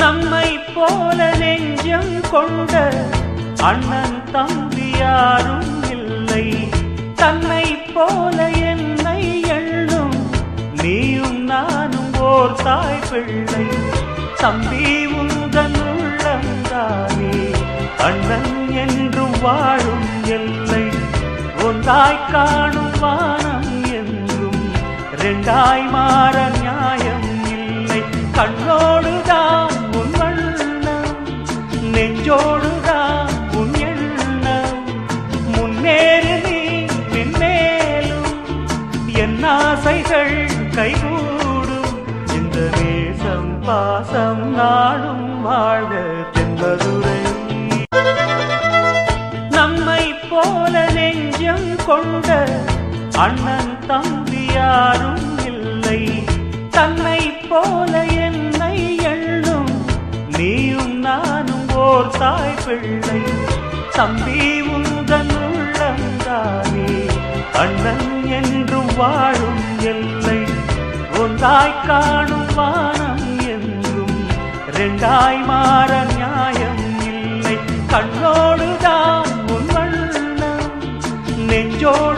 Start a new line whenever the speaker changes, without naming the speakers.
நம்மை போல நெஞ்சம் கொண்ட அண்ணன் தம்பி யாரும் இல்லை. தன்னை போல என்னை எண்ணும் நீயும் நானும் ஓர் தாய் பிள்ளை. தம்பி உந்தன் உள்ளந்தானே அண்ணன் என்றும் வாழும் எல்லை. ஒன்றாய் காணும் வானம் என்றும் ரெண்டாய் மாற நியாயம் இல்லை. கண்ணோடுதான் உன் வண்ணம், நெஞ்சோடுதான் உன் எண்ணம். முன்னேறு நீ மென்மேலும், என் ஆசைகள் கைகூடும். இந்த நேசம் பாசம் நாடும் வாழ்க தென்பதுரை. நம்மை போல நெஞ்சம் கொண்ட அண்ணன் தம்பி யாரும் இல்லை. தன்னை போல என்னை எண்ணும் நீயும் நானும் ஓர் தாய் பிள்ளை. தம்பி உந்தன் உள்ளந்தானே அண்ணன் என்றும் வாழும் எல்லை. ஒன்றாய் காணும் வானம் என்றும் ரெண்டாய் மாற நியாயம் இல்லை. கண்ணோடுதான் உன் வண்ணம், நெஞ்சோடு